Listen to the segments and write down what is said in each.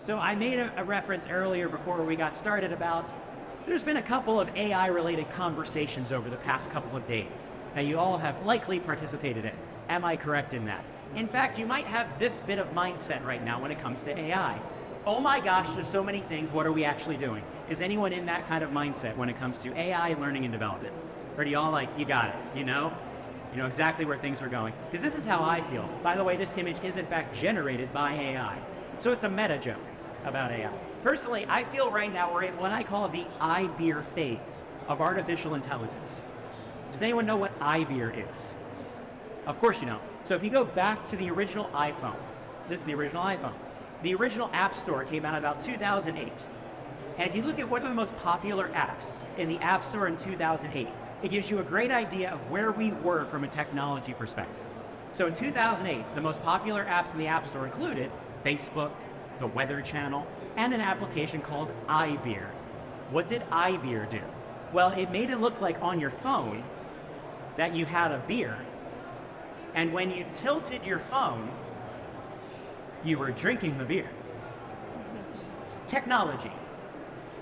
So I made a reference earlier before we got started about there's been a couple of AI-related conversations over the past couple of days that you all have likely participated in. Am I correct in that? In fact, you might have this bit of mindset right now when it comes to AI. Oh my gosh, there's so many things, what are we actually doing? Is anyone in that kind of mindset when it comes to AI learning and development? Or do y'all like, you got it, you know exactly where things are going? Because this is how I feel. By the way, this image is in fact generated by AI. So it's a meta joke about AI. Personally, I feel right now we're in what I call the IBEER phase of artificial intelligence. Does anyone know what IBEER is? Of course you know. So if you go back to the original iPhone, this is the original iPhone. The original App Store came out about 2008. And if you look at what are the most popular apps in the App Store in 2008, it gives you a great idea of where we were from a technology perspective. So in 2008, the most popular apps in the App Store included Facebook, the Weather Channel, and an application called iBeer. What did iBeer do? Well, it made it look like on your phone that you had a beer, and when you tilted your phone, you were drinking the beer. Technology.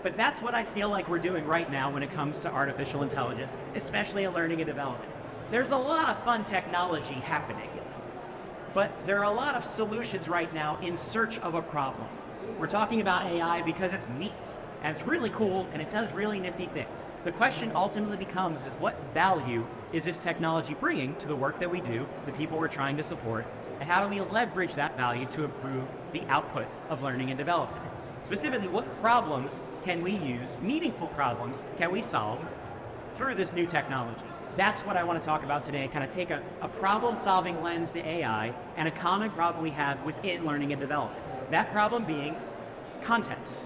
But that's what I feel like we're doing right now when it comes to artificial intelligence, especially in learning and development. There's a lot of fun technology happening, but there are a lot of solutions right now in search of a problem. We're talking about AI because it's neat, and it's really cool, and it does really nifty things. The question ultimately becomes is what value is this technology bringing to the work that we do, the people we're trying to support, and how do we leverage that value to improve the output of learning and development? Specifically, what problems can we use, meaningful problems can we solve through this new technology? That's what I want to talk about today, kind of take a problem-solving lens to AI and a common problem we have within learning and development. That problem being content.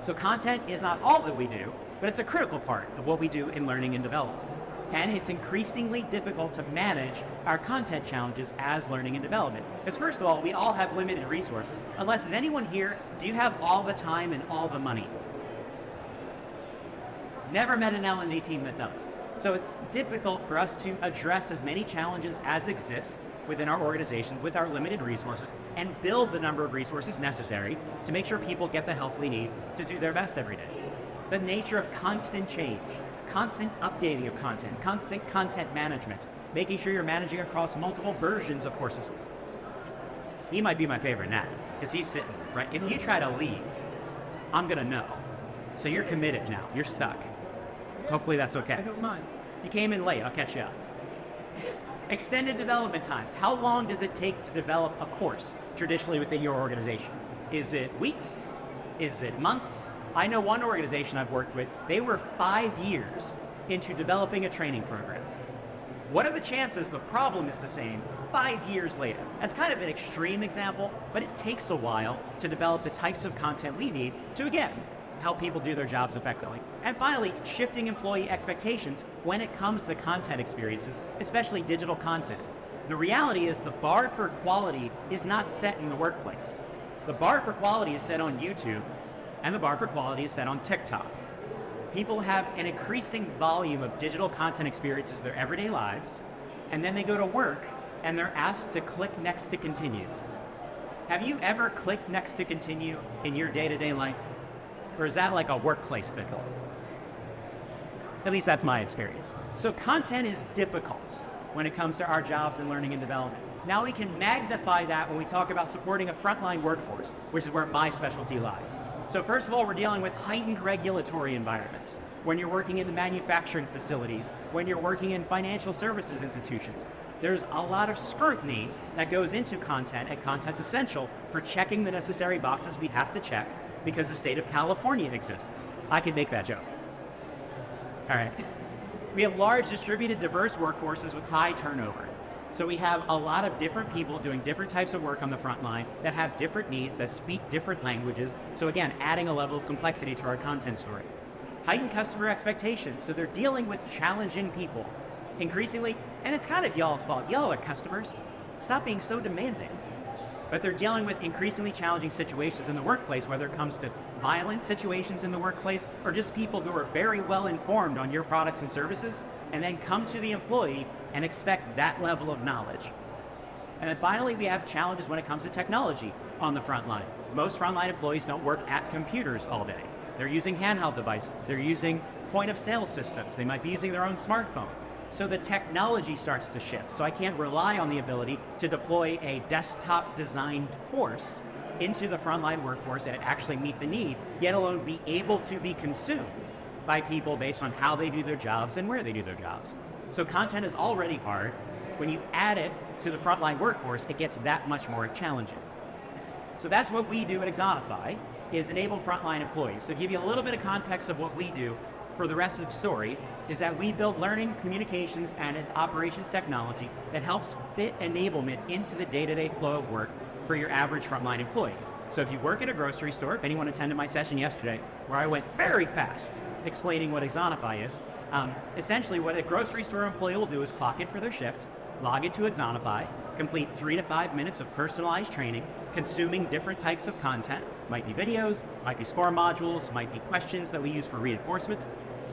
So content is not all that we do, but it's a critical part of what we do in learning and development. And it's increasingly difficult to manage our content challenges as learning and development. Because first of all, we all have limited resources. Unless, is anyone here, do you have all the time and all the money? Never met an L&D team that does. So it's difficult for us to address as many challenges as exist within our organizations with our limited resources and build the number of resources necessary to make sure people get the help they need to do their best every day. The nature of constant change, constant updating of content, constant content management, making sure you're managing across multiple versions of courses. He might be my favorite now, because he's sitting, right? If you try to leave, I'm gonna know. So you're committed now, you're stuck. Hopefully that's okay. I don't mind. You came in late, I'll catch you up. Extended development times. How long does it take to develop a course traditionally within your organization? Is it weeks? Is it months? I know one organization I've worked with, they were 5 years into developing a training program. What are the chances the problem is the same 5 years later? That's kind of an extreme example, but it takes a while to develop the types of content we need to, again, help people do their jobs effectively. And finally, shifting employee expectations when it comes to content experiences, especially digital content. The reality is the bar for quality is not set in the workplace. The bar for quality is set on YouTube, and the bar for quality is set on TikTok. People have an increasing volume of digital content experiences in their everyday lives, and then they go to work and they're asked to click next to continue. Have you ever clicked next to continue in your day-to-day life? Or is that like a workplace thing? At least that's my experience. So content is difficult when it comes to our jobs in learning and development. Now we can magnify that when we talk about supporting a frontline workforce, which is where my specialty lies. So first of all, we're dealing with heightened regulatory environments. When you're working in the manufacturing facilities, when you're working in financial services institutions, there's a lot of scrutiny that goes into content, and content's essential for checking the necessary boxes we have to check because the state of California exists. I can make that joke. All right. We have large, distributed, diverse workforces with high turnover. So we have a lot of different people doing different types of work on the front line that have different needs, that speak different languages. So again, adding a level of complexity to our content story. Heightened customer expectations. So they're dealing with challenging people increasingly, and it's kind of y'all's fault. Y'all are customers. Stop being so demanding. But they're dealing with increasingly challenging situations in the workplace, whether it comes to violent situations in the workplace or just people who are very well informed on your products and services and then come to the employee and expect that level of knowledge. And then finally, we have challenges when it comes to technology on the front line. most frontline employees don't work at computers all day. They're using handheld devices. They're using point of sale systems. They might be using their own smartphone. So the technology starts to shift. So I can't rely on the ability to deploy a desktop designed course into the frontline workforce and actually meet the need, yet alone be able to be consumed by people based on how they do their jobs and where they do their jobs. So content is already hard. When you add it to the frontline workforce, it gets that much more challenging. So that's what we do at Axonify, is enable frontline employees. So to give you a little bit of context of what we do for the rest of the story, is that we build learning, communications, and an operations technology that helps fit enablement into the day-to-day flow of work for your average frontline employee. So if you work at a grocery store, if anyone attended my session yesterday, where I went very fast explaining what Axonify is, essentially what a grocery store employee will do is clock in for their shift, log into Axonify, complete 3 to 5 minutes of personalized training, consuming different types of content, might be videos, might be score modules, might be questions that we use for reinforcement,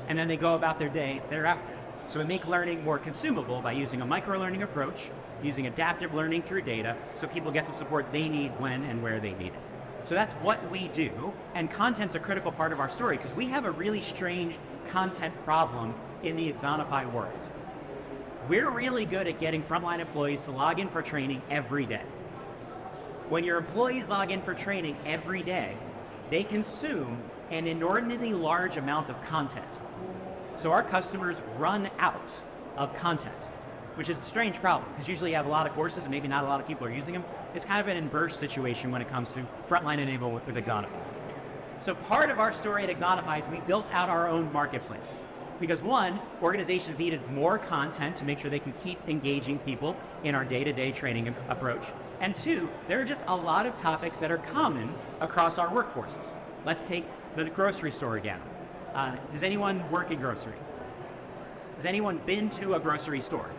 and then they go about their day thereafter. So we make learning more consumable by using a micro-learning approach, using adaptive learning through data, so people get the support they need when and where they need it. So that's what we do, and content's a critical part of our story because we have a really strange content problem in the Axonify world. We're really good at getting frontline employees to log in for training every day. When your employees log in for training every day, they consume an inordinately large amount of content. So our customers run out of content, which is a strange problem because usually you have a lot of courses and maybe not a lot of people are using them. It's kind of an inverse situation when it comes to frontline enablement with Axonify. So part of our story at Axonify is we built out our own marketplace. Because one, organizations needed more content to make sure they can keep engaging people in our day-to-day training approach. And two, there are just a lot of topics that are common across our workforces. Let's take the grocery store again. Does anyone work in grocery? Has anyone been to a grocery store?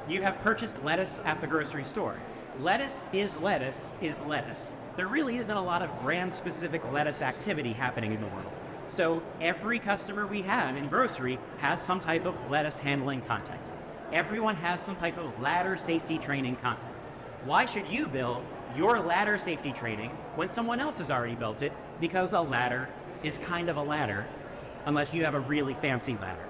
You have purchased lettuce at the grocery store. Lettuce is lettuce is lettuce. There really isn't a lot of brand-specific lettuce activity happening in the world. So every customer we have in grocery has some type of lettuce handling content. Everyone has some type of ladder safety training content. Why should you build your ladder safety training when someone else has already built it? Because a ladder is kind of a ladder unless you have a really fancy ladder.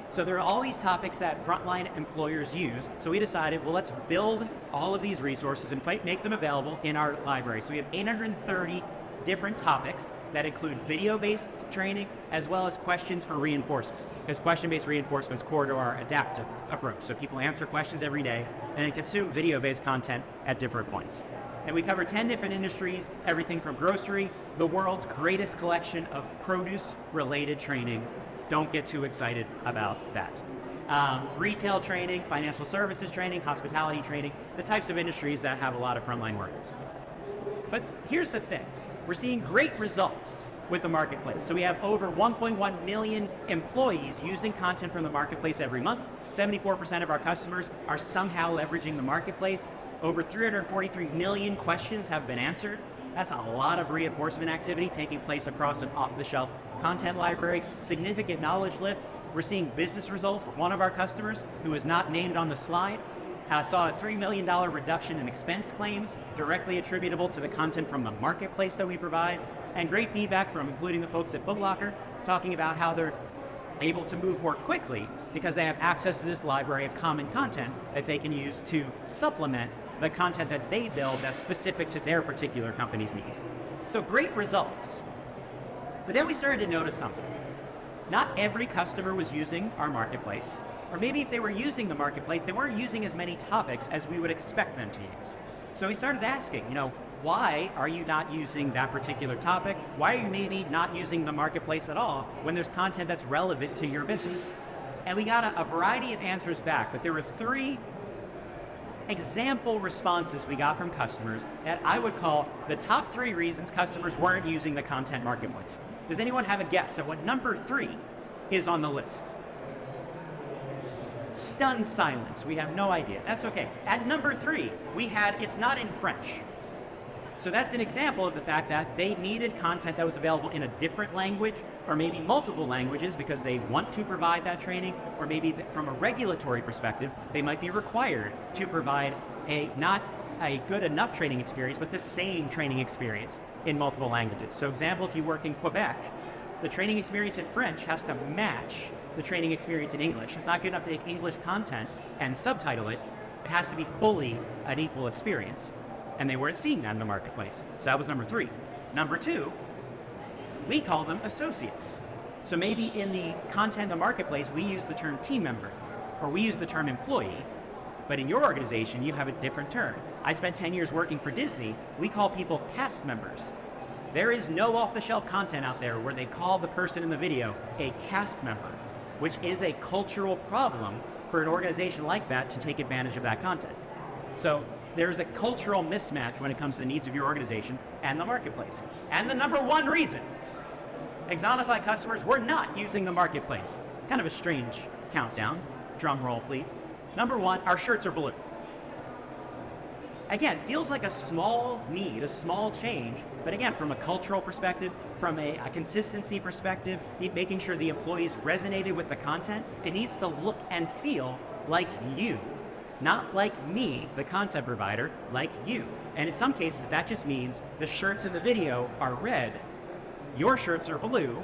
So there are all these topics that frontline employers use. So we decided, well, let's build all of these resources and make them available in our library. So we have 830 different topics that include video-based training as well as questions for reinforcement, because question-based reinforcement is core to our adaptive approach. So people answer questions every day and then consume video-based content at different points. And we cover 10 different industries, everything from grocery, the world's greatest collection of produce-related training. Don't get too excited about that. Retail training, financial services training, hospitality training, the types of industries that have a lot of frontline workers. But here's the thing. We're seeing great results with the marketplace. So we have over 1.1 million employees using content from the marketplace every month. 74% of our customers are somehow leveraging the marketplace. Over 343 million questions have been answered. That's a lot of reinforcement activity taking place across an off-the-shelf content library. Significant knowledge lift. We're seeing business results. One of our customers, who is not named on the slide, saw a $3 million reduction in expense claims directly attributable to the content from the marketplace that we provide, and great feedback from including the folks at Foot Locker talking about how they're able to move more quickly because they have access to this library of common content that they can use to supplement the content that they build that's specific to their particular company's needs. So great results. But then we started to notice something. Not every customer was using our marketplace. Or maybe if they were using the marketplace, they weren't using as many topics as we would expect them to use. So we started asking, why are you not using that particular topic? Why are you maybe not using the marketplace at all when there's content that's relevant to your business? And we got a variety of answers back, but there were 3 example responses we got from customers that I would call the top 3 reasons customers weren't using the content marketplace. Does anyone have a guess at what number 3 is on the list? Stunned silence. We have no idea. That's okay. At number 3, we had it's not in French. So that's an example of the fact that they needed content that was available in a different language or maybe multiple languages because they want to provide that training, or maybe from a regulatory perspective, they might be required to provide a not a good enough training experience, but the same training experience in multiple languages. So example, if you work in Quebec, the training experience in French has to match the training experience in English. It's not good enough to take English content and subtitle it. It has to be fully an equal experience. And they weren't seeing that in the marketplace. So that was number 3. Number 2, we call them associates. So maybe in the content in the marketplace, we use the term team member, or we use the term employee, but in your organization, you have a different term. I spent 10 years working for Disney. We call people cast members. There is no off-the-shelf content out there where they call the person in the video a cast member, which is a cultural problem for an organization like that to take advantage of that content. So there's a cultural mismatch when it comes to the needs of your organization and the marketplace. And the number 1 reason Axonify customers were not using the marketplace. Kind of a strange countdown. Drum roll, please. Number 1, our shirts are blue. Again, feels like a small need, a small change, but again, from a cultural perspective, from a consistency perspective, making sure the employees resonated with the content, it needs to look and feel like you. Not like me, the content provider, like you. And in some cases, that just means the shirts in the video are red, your shirts are blue.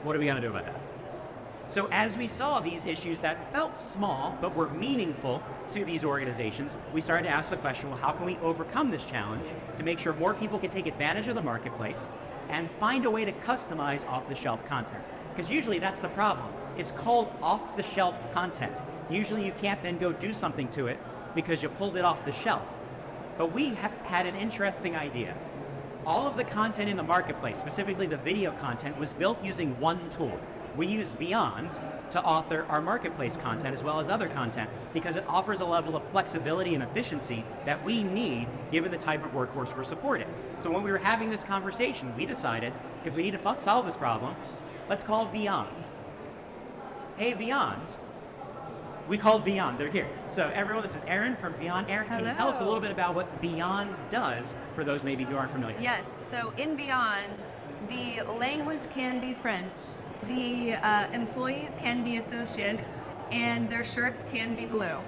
What are we gonna do about that? So as we saw these issues that felt small, but were meaningful to these organizations, we started to ask the question, well, how can we overcome this challenge to make sure more people can take advantage of the marketplace and find a way to customize off-the-shelf content? Because usually that's the problem. It's called off-the-shelf content. Usually you can't then go do something to it because you pulled it off the shelf. But we had an interesting idea. All of the content in the marketplace, specifically the video content, was built using one tool. We use Vyond to author our marketplace content as well as other content because it offers a level of flexibility and efficiency that we need given the type of workforce we're supporting. So when we were having this conversation, we decided if we need to solve this problem, let's call Vyond. Hey Vyond. We called Vyond, they're here. So everyone, this is Erin from Vyond. Erin, can you tell us a little bit about what Vyond does for those maybe who aren't familiar? Yes, so in Vyond, the language can be French, the employees can be associate, and their shirts can be blue,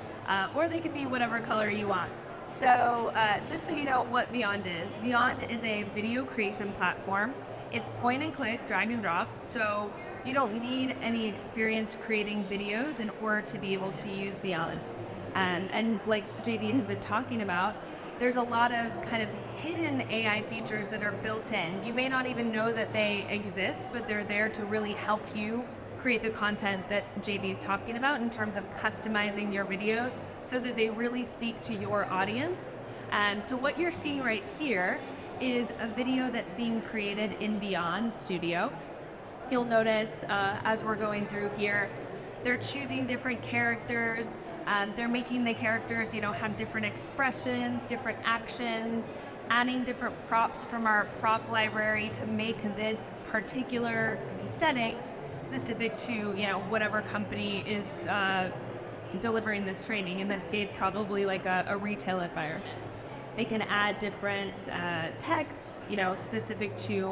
or they could be whatever color you want. So just so you know what Vyond is a video creation platform. It's point and click, drag and drop, so you don't need any experience creating videos in order to be able to use Vyond. And like JD has been talking about, there's a lot of kind of hidden AI features that are built in. You may not even know that they exist, but they're there to really help you create the content that JD is talking about in terms of customizing your videos so that they really speak to your audience. So what you're seeing right here is a video that's being created in Vyond Studio. You'll notice as we're going through here, they're choosing different characters. They're making the characters, have different expressions, different actions, adding different props from our prop library to make this particular setting specific to, whatever company is delivering this training. In this case, probably like a retail environment. They can add different text, specific to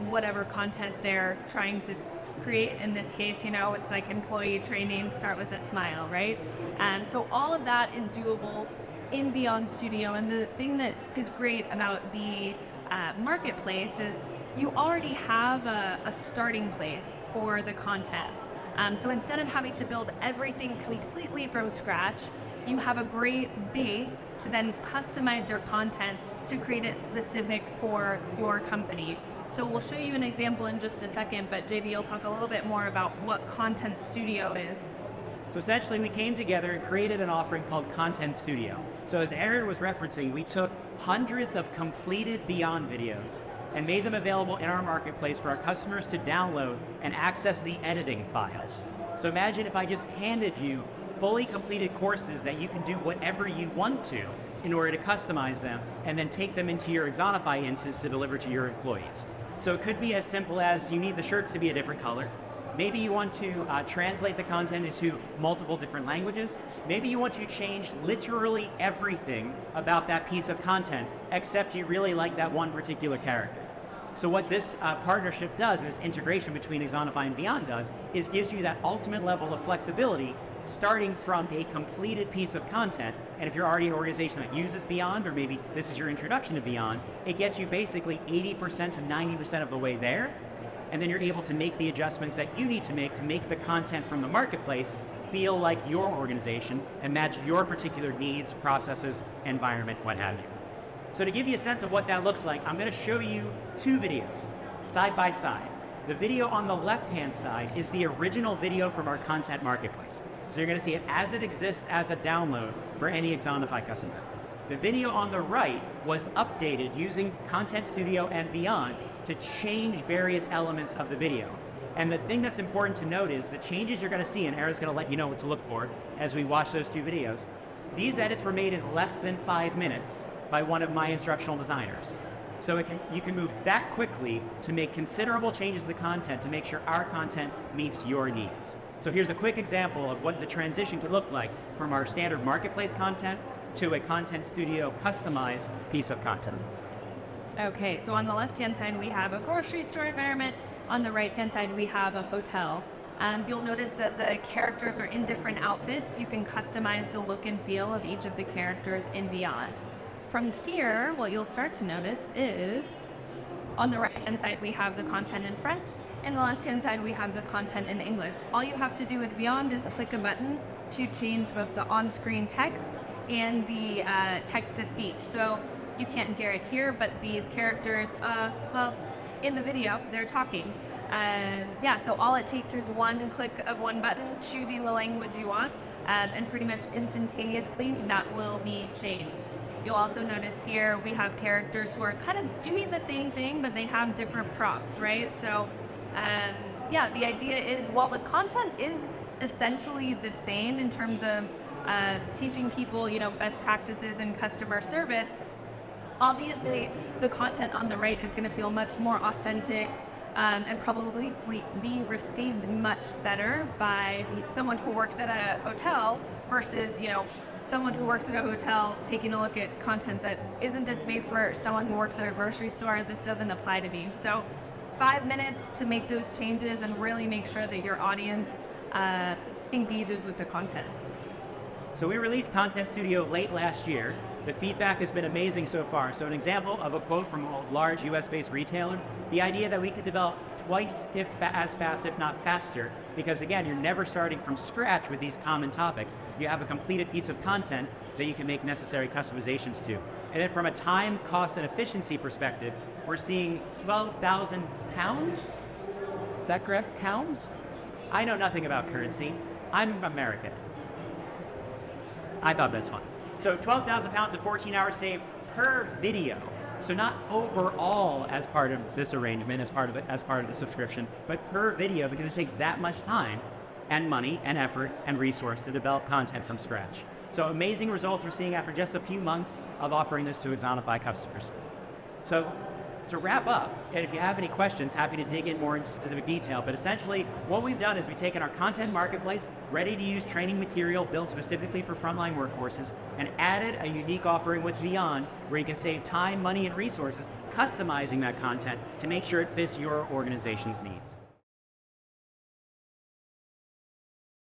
whatever content they're trying to create. In this case, it's like employee training, start with a smile, right? And so all of that is doable in Vyond Studio. And the thing that is great about the marketplace is you already have a starting place for the content. So instead of having to build everything completely from scratch, you have a great base to then customize your content to create it specific for your company. So we'll show you an example in just a second, but JD will talk a little bit more about what Content Studio is. So essentially we came together and created an offering called Content Studio. So as Erin was referencing, we took hundreds of completed Vyond videos and made them available in our marketplace for our customers to download and access the editing files. So imagine if I just handed you fully completed courses that you can do whatever you want to in order to customize them and then take them into your Axonify instance to deliver to your employees. So it could be as simple as you need the shirts to be a different color. Maybe you want to translate the content into multiple different languages. Maybe you want to change literally everything about that piece of content, except you really like that one particular character. So what this partnership does, this integration between Axonify and Vyond does, is gives you that ultimate level of flexibility starting from a completed piece of content And if you're already an organization that uses Vyond, or maybe this is your introduction to Vyond, it gets you basically 80% to 90% of the way there. And then you're able to make the adjustments that you need to make the content from the marketplace feel like your organization and match your particular needs, processes, environment, what have you. So to give you a sense of what that looks like, I'm going to show you two videos side by side. The video on the left-hand side is the original video from our content marketplace. So you're going to see it as it exists as a download for any Axonify customer. The video on the right was updated using Content Studio and Vyond to change various elements of the video. And the thing that's important to note is the changes you're going to see, and Erin's going to let you know what to look for as we watch those two videos. These edits were made in less than 5 minutes by one of my instructional designers. So you can move that quickly to make considerable changes to the content to make sure our content meets your needs. So here's a quick example of what the transition could look like from our standard marketplace content to a Content Studio customized piece of content. Okay, so on the left-hand side, we have a grocery store environment. On the right-hand side, we have a hotel. You'll notice that the characters are in different outfits. You can customize the look and feel of each of the characters in Vyond. From here, what you'll start to notice is on the right-hand side, we have the content in French, and the left-hand side, we have the content in English. All you have to do with Vyond is click a button to change both the on-screen text and the text-to-speech. So you can't hear it here, but these characters, well, in the video, they're talking. Yeah, so all it takes is one click of one button, choosing the language you want, and pretty much instantaneously that will be changed. You'll also notice here we have characters who are kind of doing the same thing, but they have different props, right? So, yeah, the idea is while the content is essentially the same in terms of teaching people, best practices in customer service, obviously the content on the right is going to feel much more authentic and probably be received much better by someone who works at a hotel versus, someone who works at a hotel taking a look at content that isn't just made for someone who works at a grocery store. This doesn't apply to me. So 5 minutes to make those changes and really make sure that your audience engages with the content. So we released Content Studio late last year. The feedback has been amazing so far. So an example of a quote from a large US-based retailer, the idea that we could develop twice as fast, if not faster, because again, you're never starting from scratch with these common topics. You have a completed piece of content that you can make necessary customizations to. And then from a time, cost, and efficiency perspective, we're seeing 12,000 pounds? Is that correct? Pounds? I know nothing about currency. I'm American. I thought that's fun. So 12,000 pounds of 14 hours saved per video. So not overall as part of this arrangement, as part of the subscription, but per video, because it takes that much time and money and effort and resource to develop content from scratch. So amazing results we're seeing after just a few months of offering this to Axonify customers. So to wrap up, and if you have any questions, happy to dig in more into specific detail, but essentially what we've done is we've taken our content marketplace, ready-to-use training material built specifically for frontline workforces, and added a unique offering with Vyond where you can save time, money, and resources customizing that content to make sure it fits your organization's needs.